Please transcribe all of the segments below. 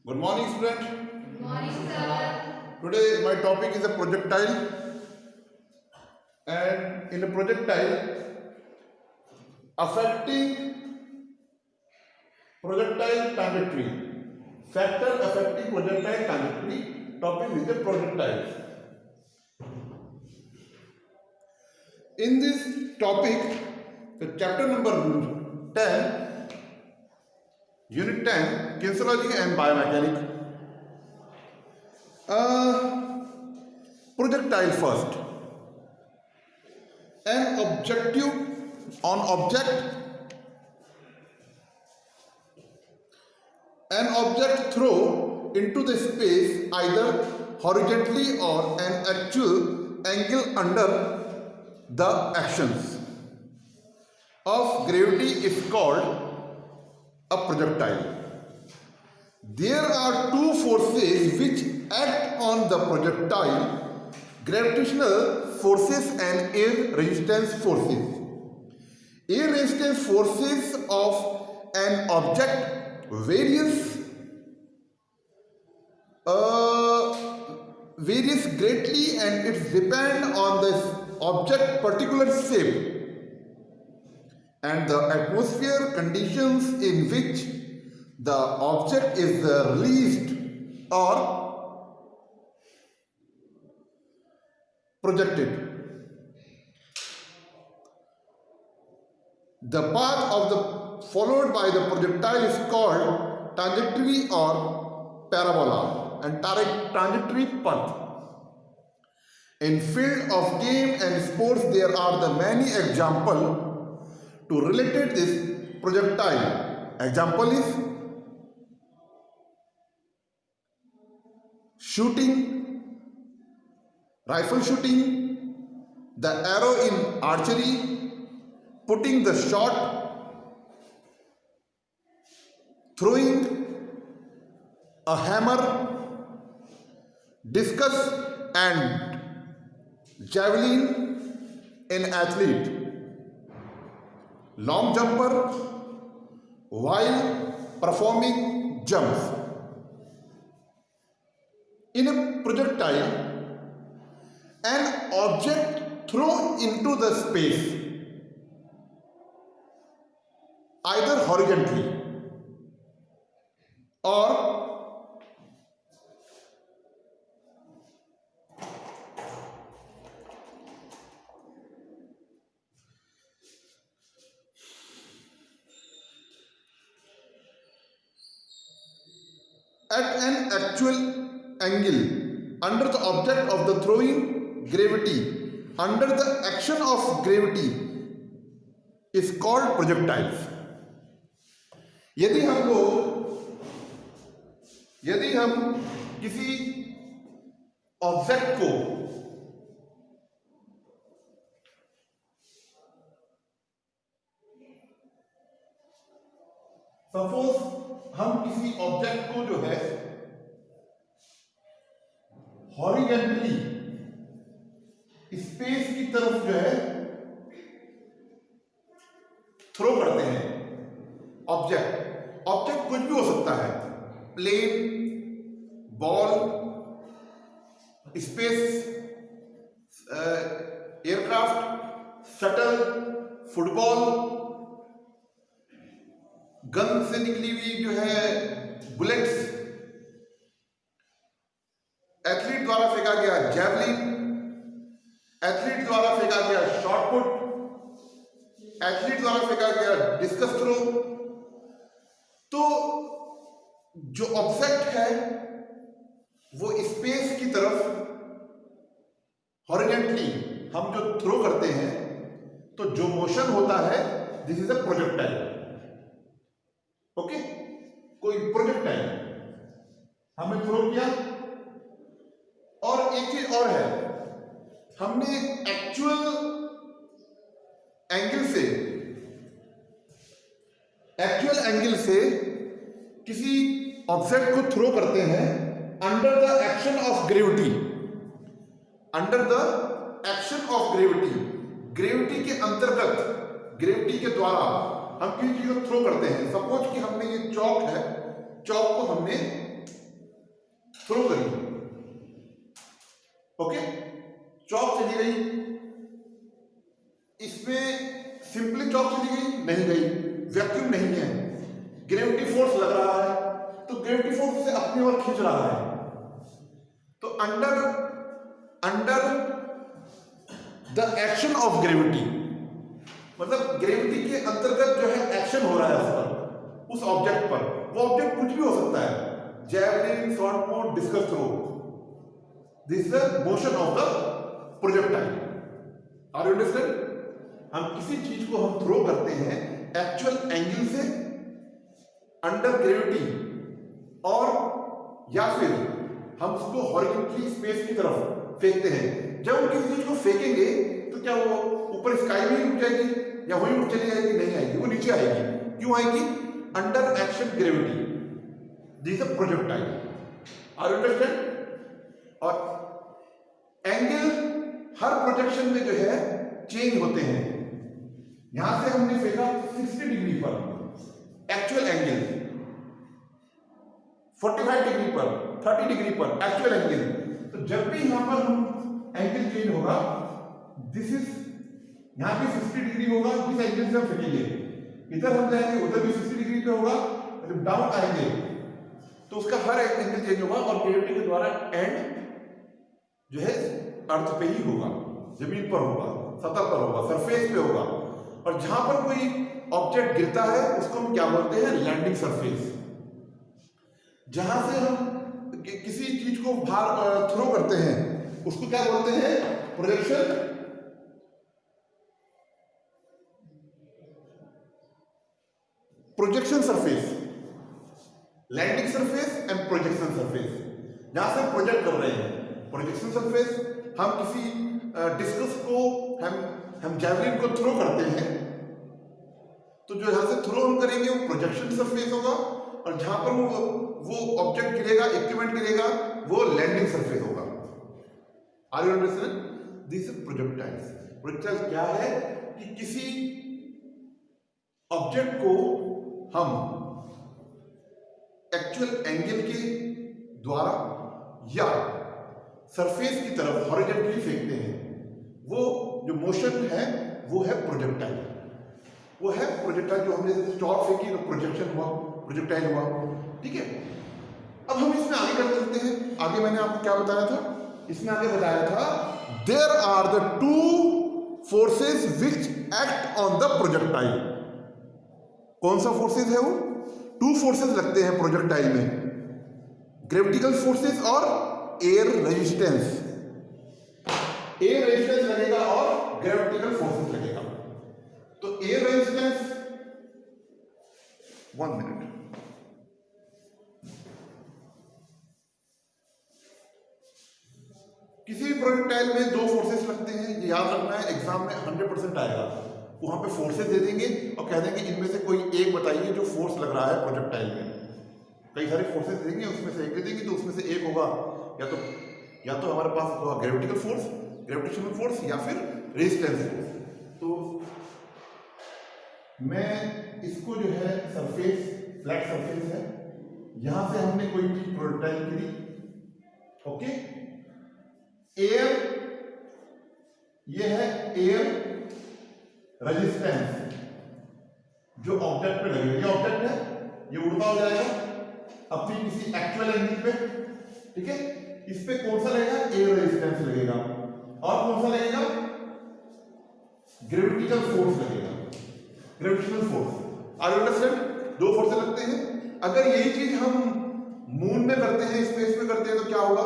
Good morning, student. Good morning, sir. Today my topic is a projectile, and in a projectile, affecting projectile trajectory, factor affecting projectile trajectory. Topic is a projectile. In this topic, the chapter number 10, Unit 10, Kinesiology and Biomechanics. Projectile first. An objective on object. An object thrown into the space either horizontally or an actual angle under the actions of gravity is called a projectile. There are two forces which act on the projectile: gravitational forces and air resistance forces. Air resistance forces of an object varies greatly, and it depends on the object particular shape and the atmosphere conditions in which the object is released or projected. The path of the followed by the projectile is called trajectory or parabola and trajectory path. In field of game and sports, there are the many examples to relate this projectile. Example is shooting, rifle shooting, the arrow in archery, putting the shot, throwing a hammer, discus and javelin in athlete, long jumper while performing jumps. In a projectile, an object thrown into the space either horizontally or at an actual angle under the object of the throwing gravity under the action of gravity is called projectiles. यदि हम किसी object को suppose हम किसी object को जो है horizontally space की तरफ जो है थ्रो करते हैं, ऑब्जेक्ट कुछ भी हो सकता है, plane, ball, space aircraft, shuttle, football, gun से निकली हुई जो है बुलेट्स, एथलीट द्वारा फेंका गया जैवलिन, एथलीट द्वारा फेंका गया शॉट पुट, एथलीट द्वारा फेंका गया डिस्कस थ्रो। तो जो ऑब्जेक्ट है वो स्पेस की तरफ हॉरिजॉन्टली हम जो थ्रो करते हैं, तो जो मोशन होता है this is a projectile. Okay, कोई प्रोजेक्टाइल हमने थ्रो किया। और एक चीज और है, हमने एक्चुअल एंगल से किसी ऑब्जेक्ट को थ्रो करते हैं under the action of gravity, gravity के अंतर्गत, ग्रेविटी के द्वारा हम किसी चीज को थ्रो करते हैं। सपोज कि हमने ये चौक है, चौक को हमने थ्रो करी, ओके, चौक चली गई, इसमें सिंपली चौक चली गई, नहीं गई, वैक्यूम नहीं है, ग्रेविटी फोर्स लग रहा है, तो ग्रेविटी फोर्स उसे अपनी ओर खींच रहा है। तो under the action of gravity, मतलब ग्रेविटी के अंतर्गत जो है एक्शन हो रहा है उस पर, उस ऑब्जेक्ट पर। वो ऑब्जेक्ट कुछ भी हो सकता है, javelin, shot put, discus throw, this is the motion of the projectile. Are you understand? हम किसी चीज को हम थ्रो करते हैं एक्चुअल एंगल से अंडर ग्रेविटी, और या फिर हम उसको हॉरिजॉन्टली स्पेस की तरफ फेंकते हैं। जब हम किसी चीज को फेंकेंगे तो क्या वो ऊपर स्काई में उठ जाएगी या वहीं उठ चली जाएगी? नहीं आएगी, वो नीचे आएगी। क्यों आएगी? Under action gravity, this is projectile. Are you understand? और एंगल हर प्रोजेक्शन में जो है चेंज होते हैं। यहां से हमने फेंका 60 डिग्री पर एक्चुअल एंगल, 45 डिग्री पर, 30 डिग्री पर एक्चुअल एंगल। तो जब भी यहां पर हम एंगल चेंज होगा, दिस इज यहां पे 60 डिग्री होगा, जिस एंगल से हम फेंकेंगे, इधर हम जाएंगे उधर भी 60 डिग्री पे होगा, जब डाउन आएंगे तो उसका हर एंगल चेंज होगा, और ग्रेविटी के द्वारा एंड जो है अर्थ पे ही होगा, जमीन पर होगा, सतह पर होगा, सरफेस पे होगा। और जहां पर कोई ऑब्जेक्ट गिरता है उसको हम क्या बोलते हैं? Landing surface. जहां से हम किसी चीज को बाहर थ्रो करते हैं उसको क्या बोलते हैं? Projection. Projection surface, landing surface and projection surface. जहां से प्रोजेक्ट कर रहे हैं प्रोजेक्शन सरफेस। हम किसी डिस्कस को, हम जैवलिन को थ्रो करते हैं, तो जो यहां से थ्रो हम करेंगे वो प्रोजेक्शन सरफेस होगा, और जहां पर वो ऑब्जेक्ट गिरेगा, इक्विपमेंट गिरेगा, वो लैंडिंग सरफेस होगा। Are you understand? This is projectiles. Projectile क्या है कि किसी ऑब्जेक्ट को हम एक्चुअल एंगल के द्वारा या सरफेस की तरफ हॉरिजॉन्टली फेंकते हैं। वो जो मोशन है वो है प्रोजेक्टाइल। वो है प्रोजेक्टाइल। जो हमने स्टॉक फेंकी तो प्रोजेक्शन हुआ, प्रोजेक्टाइल हुआ। ठीक है, अब हम इसमें आगे कर चलते हैं। आगे मैंने आपको क्या बताया था? इसमें आगे बताया था there are the two forces which act on the projectile. कौन सा फोर्सेस है वो? टू फोर्सेस लगते हैं प्रोजेक्टाइल में, ग्रेविटिकल फोर्सेस और एयर रेजिस्टेंस। एयर रेजिस्टेंस लगेगा और ग्रेविटिकल फोर्सेस लगेगा। तो एयर रेजिस्टेंस, 1 मिनट, किसी भी प्रोजेक्टाइल में दो फोर्सेस लगते हैं, ये याद रखना है, एग्जाम में 100% आएगा। वहां पे फोर्सेस दे देंगे और कह देंगे इनमें से कोई एक बताइए जो फोर्स लग रहा है प्रोजेक्टाइल में। कई सारे फोर्सेस देंगे, उसमें से एक दे देंगे, तो उसमें से एक होगा या तो हमारे पास होगा ग्रेविटिकल फोर्स, ग्रेविटेशनल फोर्स, या फिर रेजिस्टेंस फोर्स। तो मैं इसको जो है सरफेस, फ्लैट सरफेस है, यहां से हमने कोई चीज प्रोजेक्टाइल करी, ओके। एयर, ये है एयर रेजिस्टेंस जो ऑब्जेक्ट पे लगेगा। ये ऑब्जेक्ट है, ये उड़ता हो जाएगा अपनी किसी एक्चुअल एंगल पे, ठीक है। इस पे कौन सा लगेगा? एयर रेजिस्टेंस लगेगा। और कौन सा लगेगा? ग्रेविटिकल फोर्स लगेगा, gravitational force. Are you understand? दो फोर्स लगते हैं। अगर यही चीज हम मून में करते हैं, स्पेस में करते हैं, तो क्या होगा?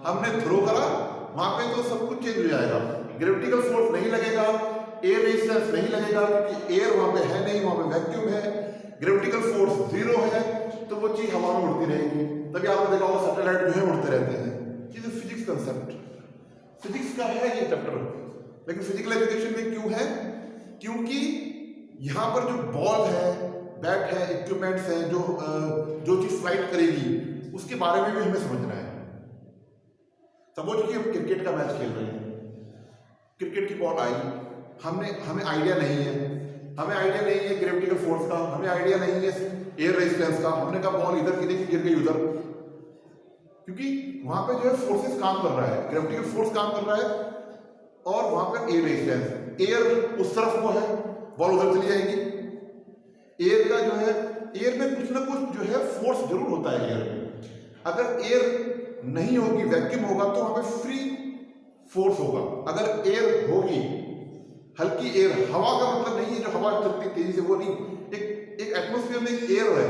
हमने थ्रो करा, वहां पे तो सब कुछ चेंज हो जाएगा। ग्रेविटिकल फोर्स नहीं लगेगा, एयर रेजिस्टेंस नहीं लगेगा, क्योंकि एयर वहां पे है नहीं, वहां पे वैक्यूम है। ग्रेविटिकल फोर्स 0 है, तो वो चीज हवा में उड़ती रहेगी। तभी आपने देखा होगा सैटेलाइट जो है उड़ते रहते हैं। ये तो फिजिक्स कंसेप्ट, फिजिक्स का है ये चैप्टर। लेकिन फिजिकल एजुकेशन में क्यों है? क्योंकि यहां पर जो बॉल है, बैट है, इक्विपमेंट्स हैं, जो चीज फ्लाइट करेगी उसके बारे में भी हमें समझना है। सपोज कि हम क्रिकेट का मैच खेल रहे हैं, क्रिकेट की बॉल आई, हमें आइडिया नहीं है, ग्रेविटिकल फोर्स का, हमें आइडिया नहीं है एयर रेजिस्टेंस का। हमने कहा बॉल इधर गिरेगी, गिर गई उधर, क्योंकि वहां पे जो है फोर्सेस काम कर रहा है, ग्रेविटेशनल फोर्स काम कर रहा है, और वहां पर एयर रेजिस्टेंस, एयर उस तरफ को है, बॉल उधर चली जाएगी। एयर का जो है, एयर में कुछ ना कुछ जो है फोर्स जरूर होता है एयर में। अगर एयर नहीं होगी, वैक्यूम होगा, तो वहां पे फ्री फोर्स होगा। अगर एयर होगी, हल्की एयर, हवा का मतलब नहीं है जो हवा चलती तेजी से, वो नहीं, एक एटमोस्फेयर में एक एयर है,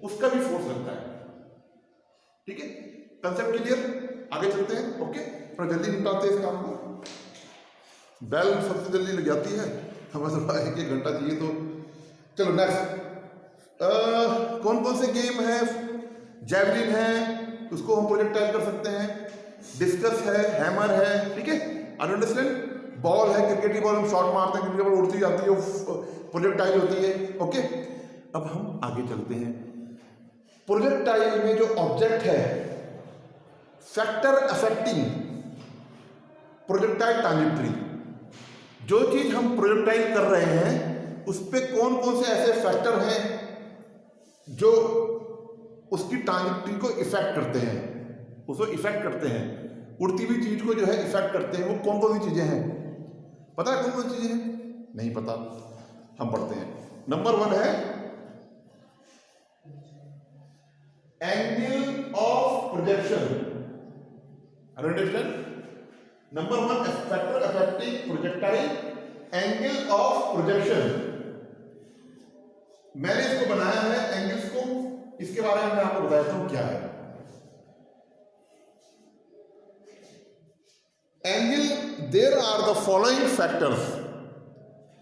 उसका भी फोर्स लगता है। ठीक है, कंसेप्ट क्लियर? आगे चलते हैं। ओके, थोड़ा जल्दी निपटाते हैं इस काम को। बेल सबसे जल्दी लग जाती है, हमें थोड़ा 1-1 घंटा चाहिए। तो चलो नेक्स्ट, कौन कौन से गेम है? जैवलिन है, उसको हम प्रोजेक्टाइल कर सकते हैं, डिस्कस है, हैमर है। ठीक है, अंडरस्टैंड? बॉल है, क्रिकेट की बॉल हम शॉट मारते हैं, क्रिकेट बॉल उड़ती जाती है, वो प्रोजेक्टाइल होती है। ओके, अब हम आगे चलते हैं। प्रोजेक्टाइल में जो ऑब्जेक्ट है, फैक्टर अफेक्टिंग प्रोजेक्टाइल ट्रांजेक्टरी, जो चीज हम प्रोजेक्टाइल कर रहे हैं उस पे कौन कौन से ऐसे फैक्टर हैं जो उसकी ट्रांजेक्टरी को इफेक्ट करते हैं, उसको इफेक्ट करते हैं, उड़ती हुई चीज को जो है इफेक्ट करते हैं। वो कौन कौन सी चीजें हैं? पता है कौन कौन सी चीजें हैं? नहीं पता, हम पढ़ते हैं। नंबर 1 है angle of projection. Understand? Number 1 factor affecting projectile, angle of projection. मैंने इसको बनाया है एंगल्स को, इसके बारे में मैं आपको बताता हूं क्या है angle. There are the following factors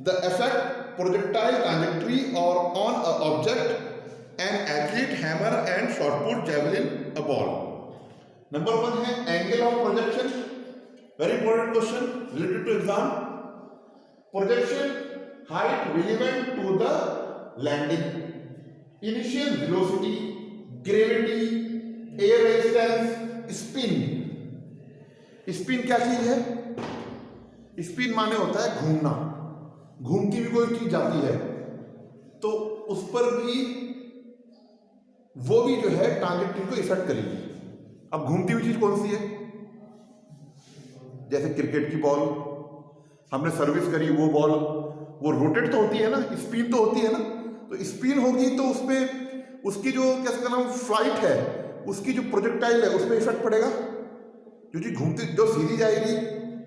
the affect projectile trajectory और on a object, an athlete, hammer and shot put, javelin, a ball. Number 1 है angle of projection. Very important question related to exam. Projection height relevant to the landing, initial velocity, gravity, air resistance, spin. Spin क्या चीज है? Spin माने होता है घूमना, घूमती हुई कोई चीज जाती है तो उस पर भी, वो भी जो है ट्रांजेक्टरी को इफेक्ट करेगी। अब घूमती हुई चीज कौन सी है? जैसे क्रिकेट की बॉल, हमने सर्विस करी, वो बॉल वो रोटेट तो होती है ना, स्पिन तो होती है ना, तो स्पिन होगी तो उसमें उसकी जो क्या नाम फ्लाइट है, उसकी जो प्रोजेक्टाइल है उसमें इफेक्ट पड़ेगा। जो चीज घूमती, जो सीधी जाएगी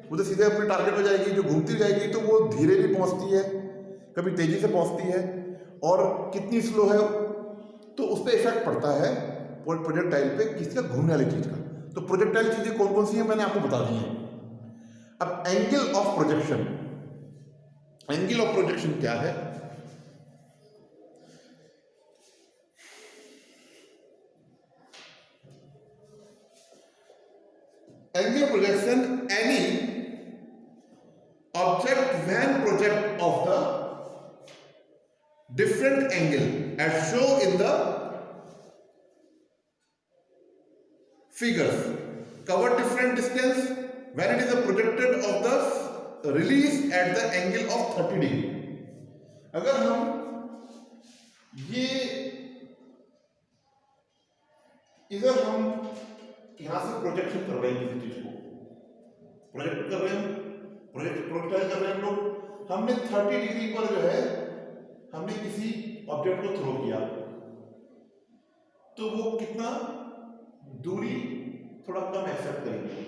वो तो सीधे अपने टारगेट पे जाएगी, जो घूमती जाएगी तो वो धीरे भी पहुंचती है, कभी तेजी से पहुंचती है, और कितनी स्लो है, तो उस पर इफेक्ट पड़ता है प्रोजेक्टाइल पे, किसका? घूमने वाली चीज का। तो प्रोजेक्टाइल चीजें कौन कौन सी हैं मैंने आपको बता दी हैं। अब angle of projection, angle of projection क्या है? Angle projection, any object when project of the different angle as shown in the figures cover different distance when it is projected of the release at the angle of 30 degree। अगर हम ये इधर हम यहां से projection कर रहे हैं, किसी चीज को प्रोजेक्ट कर रहे हैं, प्रोजेक्टाइल कर रहे हैं हम लोग, हमने 30 डिग्री पर जो है हमने किसी ऑब्जेक्ट को थ्रो किया, तो वो कितना दूरी थोड़ा कम एक्सेप्ट करेंगे।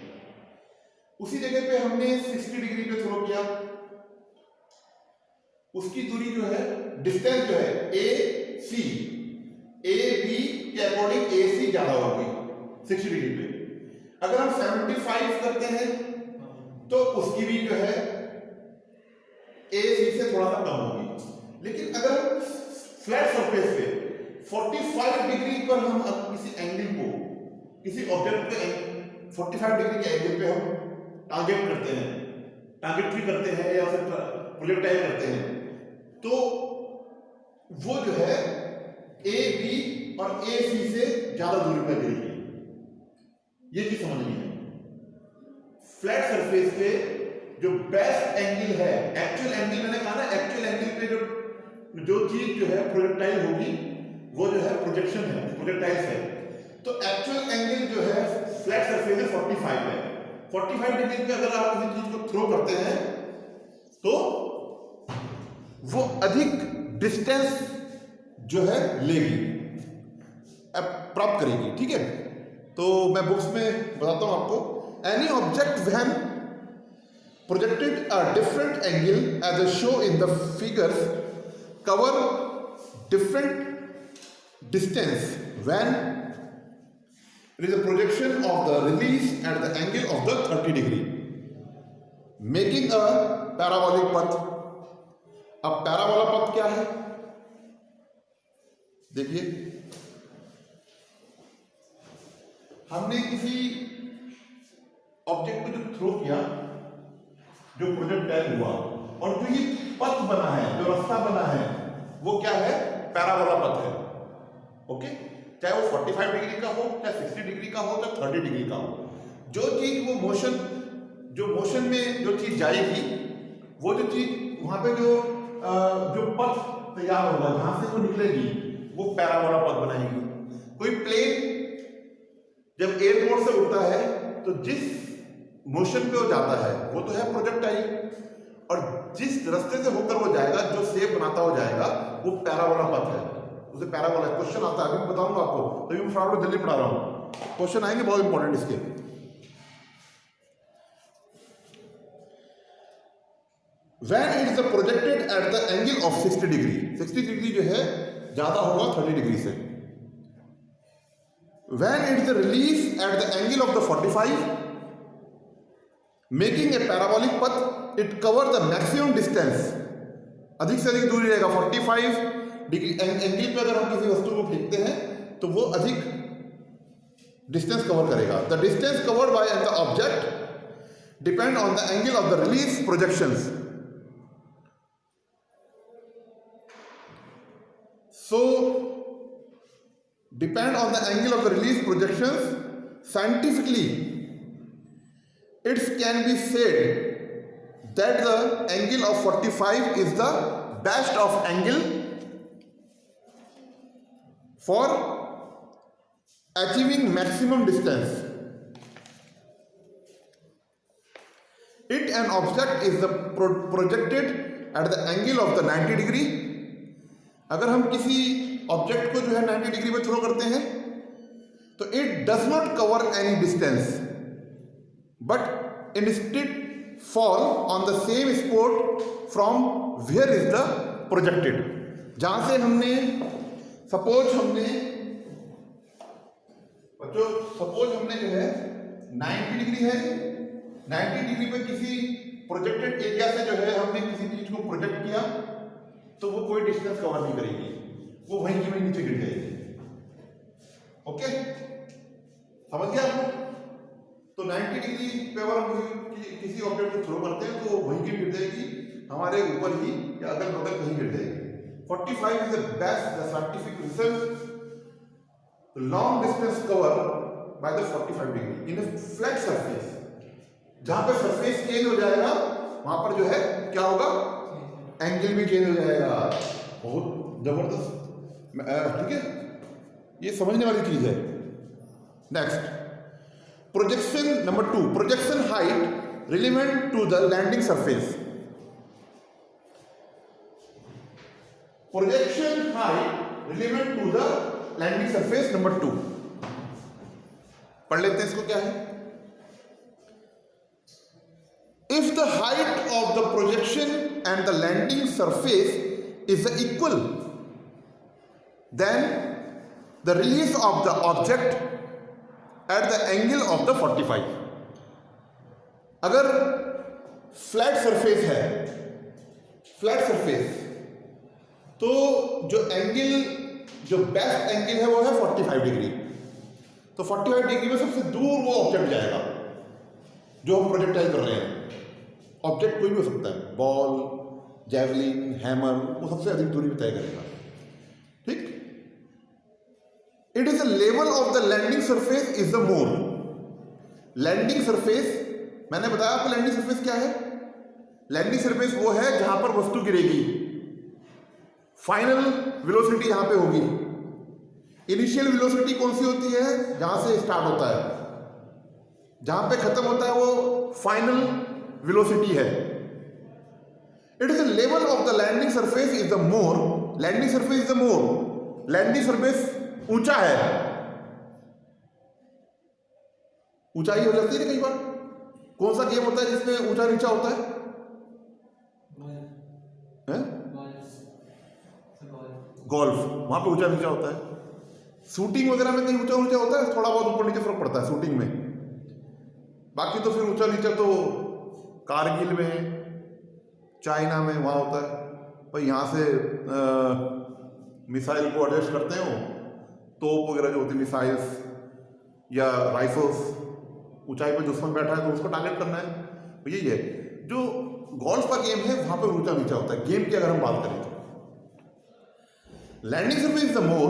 उसी जगह पे हमने 60 डिग्री पे थ्रो किया, उसकी दूरी जो है, डिस्टेंस जो है ए सी, ए बी के अकॉर्डिंग ए सी ज्यादा होगी 60 डिग्री पे। अगर हम 75 करते हैं तो उसकी भी जो है ए सी से थोड़ा सा कम होगी। लेकिन अगर हम फ्लैट सरफेस पे 45 डिग्री पर हम किसी एंगल को, किसी ऑब्जेक्ट पे 45 डिग्री के एंगल पे हम टारगेट करते हैं, टारगेट भी करते हैं या फिर प्रोजेक्टाइल करते हैं, तो वो जो है ए बी और ए सी से ज्यादा दूरी पर गिरेगी। ये चीज समझनी है। फ्लैट सरफेस पे जो बेस्ट एंगल है, एक्चुअल एंगल, मैंने कहा ना एक्चुअल एंगल पे जो चीज जो है प्रोजेक्टाइल होगी वो जो है प्रोजेक्शन है, प्रोजेक्टाइल है। तो एक्चुअल एंगल जो है फ्लैट सरफेस है 45 है। 45 डिग्री पे अगर आप किसी चीज को थ्रो करते हैं तो वो अधिक डिस्टेंस जो है लेगी, प्राप्त करेगी। ठीक है, तो मैं बुक्स में बताता हूं आपको। Any object when projected a different angle as a show in the figures cover different distance when it is a projection of the release at the angle of the 30 degree making a parabolic path। अब parabola पथ क्या है देखिए, हमने किसी object को जो throw किया, जो प्रोजेक्टाइल हुआ, और जो ये पथ बना है, जो रास्ता बना है, वो क्या है? पैराबोला पथ है। ओके, चाहे वो 45 डिग्री का हो, चाहे 60 डिग्री का हो, चाहे 30 डिग्री का हो, जो चीज वो मोशन में जो चीज जाएगी, वो जो चीज वहां पे जो पथ तैयार होगा, जहां से वो निकलेगी, वो पैराबोला पथ बनाएगी। कोई प्लेन जब एयरपोर्ट से उड़ता है तो जिस मोशन पे वो जाता है वो तो है प्रोजेक्टाइल, और जिस रास्ते से होकर वो जाएगा, जो शेप बनाता हो जाएगा, वो पैराबोला पथ है। उसे पैराबोला क्वेश्चन आता है, अभी बताऊंगा आपको, तभी मैं फटाफट जल्दी पढ़ा रहा हूं, क्वेश्चन आएंगे बहुत इंपॉर्टेंट इसके। When it is projected at the angle of 60 degree, 60 degree जो है ज्यादा होगा 30 डिग्री से। When it is released at the angle of the 45, making a parabolic path, it cover the maximum distance, अधिक से अधिक दूरी रहेगा। 45 डिग्री एंगल पे अगर हम किसी वस्तु को फेंकते हैं तो वो अधिक डिस्टेंस कवर करेगा। The distance covered by the object depend on the angle of the release projections. So, depend on the angle of the release projections. Scientifically, it can be said that the angle of 45 is the best of angle for achieving maximum distance. It an object is the projected at the angle of the 90 degree. अगर हम किसी object को जो है 90 degree पे throw करते हैं तो it does not cover any distance but instead fall on the same spot from where is the projected. जहां से हमने सपोज हमने जो है 90 डिग्री है, 90 डिग्री पे किसी प्रोजेक्टेड एरिया से जो है हमने किसी चीज को प्रोजेक्ट किया तो वो कोई डिस्टेंस कवर नहीं करेगी, वो वहीं की वहीं नीचे गिर जाएगी। ओके, समझ गया आपको? तो 90 डिग्री पे अगर हम किसी ऑब्जेक्ट को थ्रो करते हैं तो वहीं की गिर जाएगी, हमारे ऊपर ही या अगल बगल कहीं गिर जाएगी। 45 is the best the scientific research the long distance cover by the 45 degree in a flat surface। जहां पे सरफेस चेंज हो जाएगा वहां पर जो है क्या होगा? एंगल भी चेंज हो जाएगा। बहुत जबरदस्त, ठीक है, ये समझने वाली चीज है। Next, projection number 2, projection height relevant to the landing surface. Projection height relevant to the landing surface number 2, पढ़ लेते हैं इसको क्या है। If the height of the projection and the landing surface is equal, then the release of the object at the angle of the 45। अगर flat surface है, flat surface, तो जो एंगल, जो बेस्ट एंगल है वो है 45 डिग्री। तो 45 degree में सबसे दूर वो ऑब्जेक्ट जाएगा जो हम प्रोजेक्टाइल कर रहे हैं। ऑब्जेक्ट कोई भी हो सकता है, बॉल, जैवलिन, हैमर, वो सबसे अधिक दूरी तय करेगा। ठीक, it is the level of the landing surface is the more. Landing surface, मैंने बताया आपको लैंडिंग सरफेस क्या है। लैंडिंग सरफेस वो है जहां पर वस्तु गिरेगी, फाइनल वेलोसिटी यहां पे होगी। इनिशियल वेलोसिटी कौन सी होती है? जहां से स्टार्ट होता है, जहां पे खत्म होता है वो फाइनल वेलोसिटी है। It is the level of the landing surface is the more, landing surface is the more, landing surface ऊंचा है, ऊंचाई हो जाती है कई बार। कौन सा गेम होता है जिसमें ऊंचा नीचा होता है? गोल्फ, वहां पे ऊंचा नीचा होता है। शूटिंग वगैरह में कहीं ऊंचा नीचा होता है, थोड़ा बहुत ऊपर नीचे फर्क पड़ता है शूटिंग में। बाकी तो फिर ऊंचा नीचा तो कारगिल में, चाइना में वहां होता है। भाई यहाँ से मिसाइल को एडजस्ट करते हो, तोप वगैरह जो होती है, मिसाइल्स या राइफल्स, ऊंचाई पर दुश्मन बैठा है तो उसको टारगेट करना है। तो यही है जो गोल्फ का गेम है, वहां पर ऊंचा नीचा होता है गेम की अगर हम बात करें तो। Landing surface is the more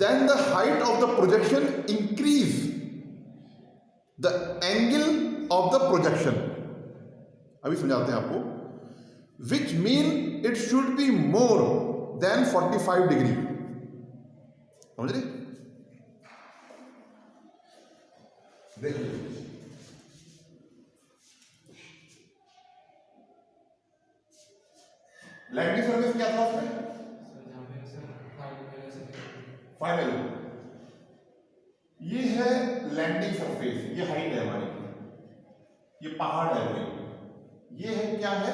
than the height of the projection increase the angle of the projection. अभी समझाते हैं आपको। Which mean it should be more than 45 degree. समझ रहे? देखिए लैंडिंग सरफेस क्या था उसमें? फाइनल। ये है लैंडिंग सरफेस, ये हाइट है हमारी, ये पहाड़ है कोई। ये है क्या है?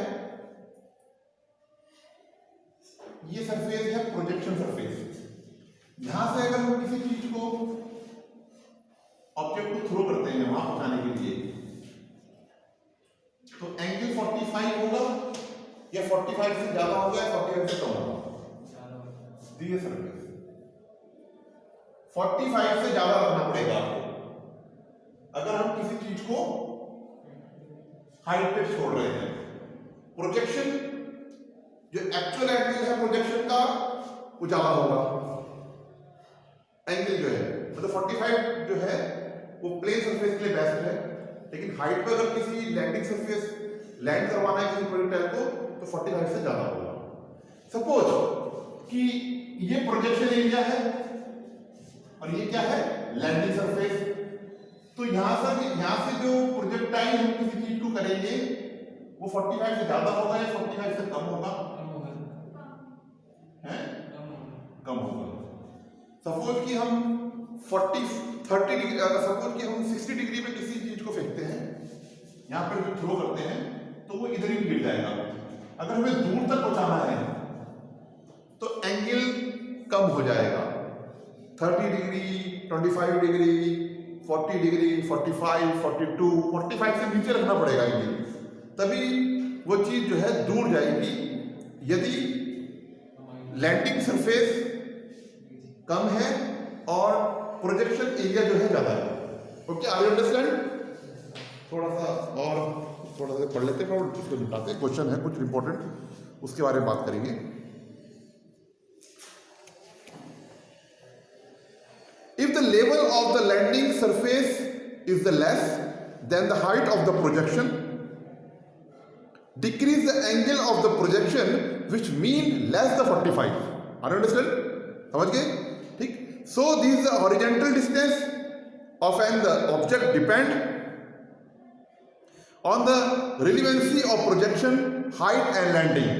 ये सरफेस है प्रोजेक्शन सरफेस। यहां से अगर हम किसी चीज को, ऑब्जेक्ट को थ्रो करते हैं वहां पहुंचाने के लिए, तो एंगल 45 होगा या 45 से ज्यादा होगा या 45 से कम होगा? ये सरफेस 45 से ज्यादा रखना पड़ेगा आपको अगर हम किसी चीज को हाइट पे छोड़ रहे हैं। प्रोजेक्शन जो एक्चुअल एंगल है प्रोजेक्शन का वो ज्यादा होगा। एंगल जो है मतलब 45 जो है वो प्लेन सरफेस के लिए बेस्ट है, लेकिन हाइट पे अगर किसी लैंडिंग सरफेस लैंड करवाना है किसी प्रोजेक्टाइल को तो 45 से ज्यादा होगा। सपोज कि ये प्रोजेक्शन एरिया है और ये क्या है? Landing surface. तो यहां से जो प्रोजेक्टाइल हम किसी चीज को करेंगे वो 45 से ज्यादा होगा या 45 से कम होगा? कम होगा। सपोज कि हम 30 डिग्री, सपोज कि हम 60 डिग्री में किसी चीज को फेंकते हैं, यहां पर जो थ्रो करते हैं तो वो इधर ही गिर जाएगा। अगर हमें दूर तक पहुंचाना है तो एंगल कम हो जाएगा, 30 डिग्री, 25 डिग्री, 40 डिग्री, 45, 42, 45 से नीचे रखना पड़ेगा एंगल, तभी वो चीज जो है दूर जाएगी। यदि लैंडिंग सरफेस कम है और प्रोजेक्शन एरिया जो है ज्यादा है। Okay, are you understand? थोड़ा सा पढ़ लेते हैं और उसको निपटाते हैं। क्वेश्चन है कुछ इंपॉर्टेंट, उसके बारे में बात करेंगे। If the level of the landing surface is the less than the height of the projection, decrease the angle of the projection, which mean less the 45. Are you understand? समझ गए? ठीक। So this is the horizontal distance of an object depend on the relevancy of projection, height and landing.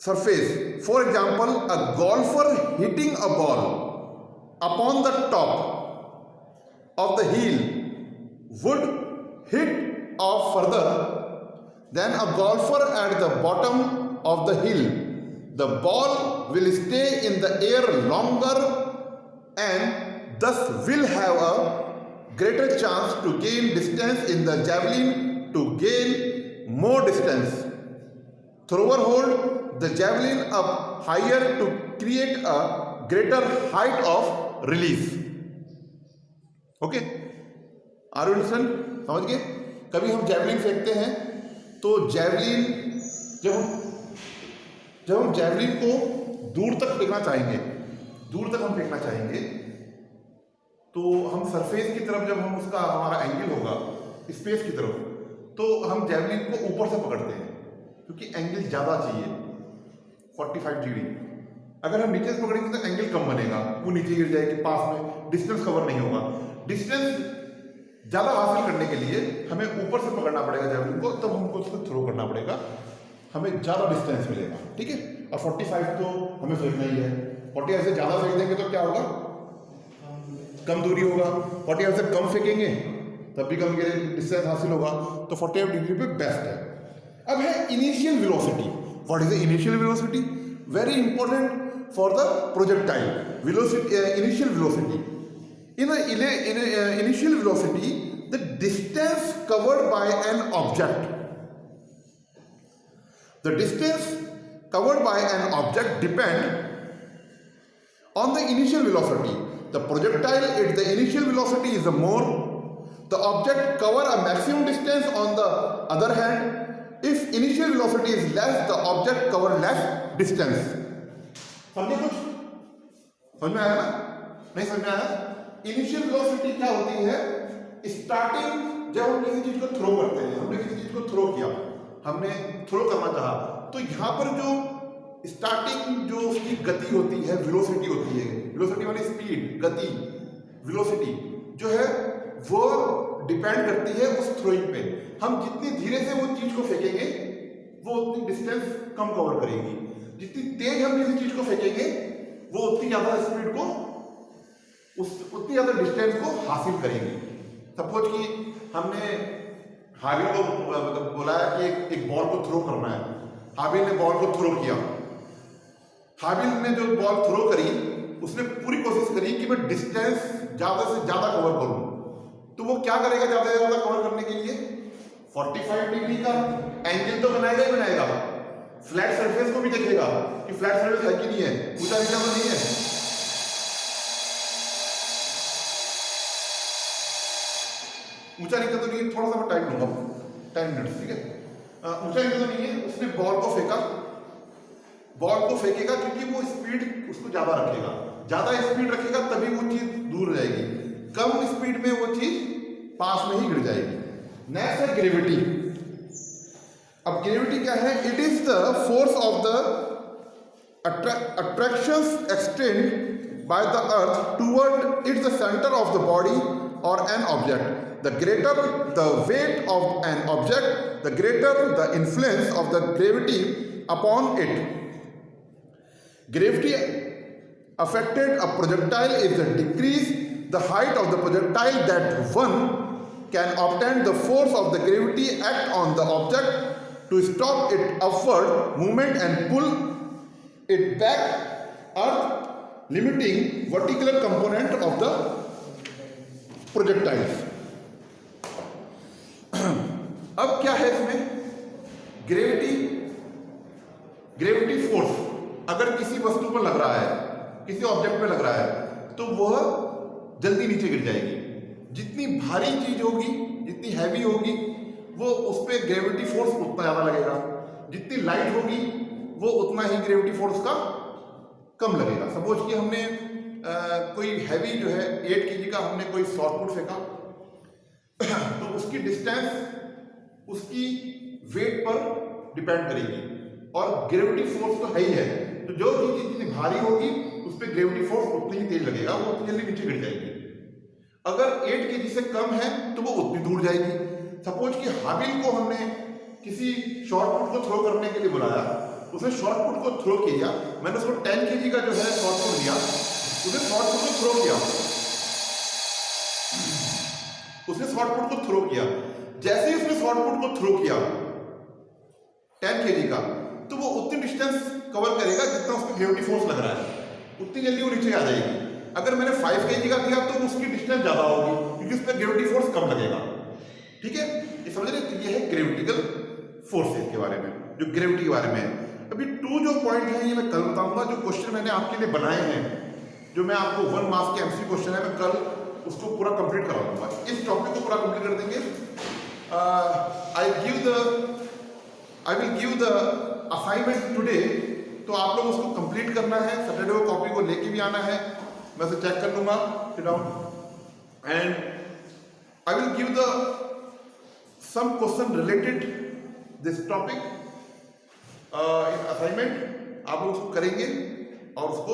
Surface. For example, a golfer hitting a ball upon the top of the hill would hit off further than a golfer at the bottom of the hill. The ball will stay in the air longer and thus will have a greater chance to gain distance in the javelin to gain more distance. Thrower hold the javelin up higher to create a greater height of release. Okay? Are you understand? समझ गए? कभी हम javelin फेंकते हैं तो javelin जब हम javelin को दूर तक फेंकना चाहेंगे, तो हम सरफेस की तरफ, जब हम उसका हमारा एंगल होगा स्पेस की तरफ, तो हम जैवलिन को ऊपर से पकड़ते हैं। क्योंकि एंगल ज़्यादा चाहिए 45 डिग्री। अगर हम नीचे से पकड़ेंगे तो एंगल कम बनेगा, वो नीचे गिर जाएगी, पास में डिस्टेंस कवर नहीं होगा। डिस्टेंस ज़्यादा हासिल करने के लिए हमें ऊपर से पकड़ना पड़ेगा जैवलिन को, तब हमको उसको थ्रो करना पड़ेगा, हमें ज़्यादा डिस्टेंस मिलेगा, ठीक है। और 45 तो हमें फेंकना ही है, 45 से ज़्यादा फेंक देंगे तो क्या होगा, कम दूरी होगा। 45 से कम फेंकेंगे तब भी कम डिस्टेंस हासिल होगा, तो 45 डिग्री पे बेस्ट है। अब है initial velocity. What is the initial velocity? Very important for the projectile velocity, initial velocity. In initial velocity, the distance covered by an object, the distance covered by an object depend on the initial velocity. The projectile at the initial velocity is more. The object cover a maximum distance. On the other hand, if initial velocity is less, the object cover less distance. समझे कुछ? समझ में आया ना? नहीं समझ में आया? इनिशियल वेलोसिटी क्या होती है? स्टार्टिंग जब हम किसी चीज को थ्रो करते हैं, हमने किसी चीज को थ्रो किया, हमने थ्रो करना चाहा, तो यहां पर जो स्टार्टिंग जो उसकी गति होती है, वेलोसिटी होती है, वेलोसिटी माने स्पीड, गति, वेलोसिटी जो है वो डिपेंड करती है उस थ्रोइंग पे। हम जितनी धीरे से वो चीज को फेंकेंगे वो उतनी डिस्टेंस कम कवर करेगी, जितनी तेज हम किसी चीज को फेंकेंगे वो उतनी ज्यादा स्पीड को उतनी ज्यादा डिस्टेंस को हासिल करेंगे। सपोज कि हमने हाबिल को मतलब बोलाया कि एक बॉल को थ्रो करना है, हाबिल ने बॉल को थ्रो किया, हाबिल ने जो बॉल थ्रो करी उसने पूरी कोशिश करी कि मैं डिस्टेंस ज्यादा से ज्यादा कवर करूं, तो वो क्या करेगा ज्यादा से ज्यादा कवर करने के लिए? 45 डिग्री का एंगल तो बनाएगा ही बनाएगा, फ्लैट सरफेस को भी देखेगा कि फ्लैट सरफेस है कि नहीं है, ऊंचा नीचा तो नहीं है। ऊंचा नीचा तो नहीं है, थोड़ा सा मैं टाइम लूंगा, 10 मिनट्स, ठीक है। ऊंचा नीचा तो नहीं है, उसने बॉल को फेंका, बॉल को फेंकेगा क्योंकि वो स्पीड उसको ज्यादा रखेगा, ज्यादा स्पीड रखेगा तभी वो चीज दूर जाएगी, कम स्पीड में वो चीज पास में ही गिर जाएगी। नेक्स्ट है ग्रेविटी। अब ग्रेविटी क्या है? It is the force of the attractions extend by the earth toward its the center of the body or an object. The greater the weight of an object, the greater the influence of the gravity upon it. Gravity affected a projectile is the decrease the height of the projectile that one can obtain the force of the gravity act on the object to stop its upward movement and pull it back earth, limiting vertical component of the projectiles. अब क्या है इसमें? Gravity force अगर किसी वस्तु पर लग रहा है, किसी ऑब्जेक्ट पे लग रहा है, तो वह जल्दी नीचे गिर जाएगी। जितनी भारी चीज होगी, जितनी हैवी होगी, वो उस पर ग्रेविटी फोर्स उतना ज्यादा लगेगा, जितनी लाइट होगी वो उतना ही ग्रेविटी फोर्स का कम लगेगा। सपोज कि हमने कोई हैवी जो है 8 kg का हमने कोई शॉर्ट पुट फेंका तो उसकी डिस्टेंस उसकी वेट पर डिपेंड करेगी, और ग्रेविटी फोर्स तो है ही है, तो जो चीज जितनी भारी होगी उस पर ग्रेविटी फोर्स उतनी ही तेज लगेगा, वो उतनी जल्दी नीचे गिर जाएगी। अगर 8 kg से कम है तो वो उतनी दूर जाएगी। सपोज कि हाबिल को हमने किसी शॉर्ट पुट को थ्रो करने के लिए बुलाया, उसने शॉर्ट पुट को थ्रो किया, मैंने उसको 10 kg का जो है शॉर्ट पुट दिया, उसने शॉर्ट पुट को थ्रो किया, उसने शॉर्ट पुट को थ्रो किया, जैसे ही उसने शॉर्ट पुट को थ्रो किया 10 kg का, तो वो उतनी डिस्टेंस कवर करेगा जितना उस पर ग्रेविटी फोर्स लग रहा है, उतनी जल्दी वो नीचे आ जाएगी। अगर मैंने 5 kg का दिया तो उसकी डिस्टेंस ज्यादा होगी क्योंकि उस पर ग्रेविटी फोर्स कम लगेगा, ठीक है। ये समझ रहे? ये है ग्रेविटिकल फोर्सेस के बारे में, जो ग्रेविटी के बारे में है। अभी 2 जो पॉइंट है ये मैं कल बताऊंगा, जो क्वेश्चन मैंने आपके लिए बनाए हैं, जो मैं आपको 1 मार्क्स के एमसी क्वेश्चन है, मैं कल उसको पूरा कंप्लीट करा दूंगा। इस टॉपिक को पूरा कंप्लीट कर देंगे। I will give the assignment today, तो आप लोग उसको कंप्लीट करना है, सैटरडे को कॉपी को लेके भी आना है, मैं उसे चेक कर लूंगा, sit down, and I will give the some question related this topic assignment आप लोग उसको करेंगे और उसको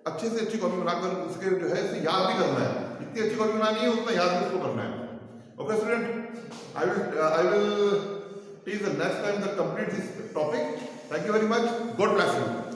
अच्छे से अच्छी कॉपी बनाकर उसके जो है इसे याद भी करना है। जितनी अच्छी कॉपी बनानी है उतना याद भी उसको करना है। Okay student, I will teach the next time the complete this topic. Thank you very much. God bless you.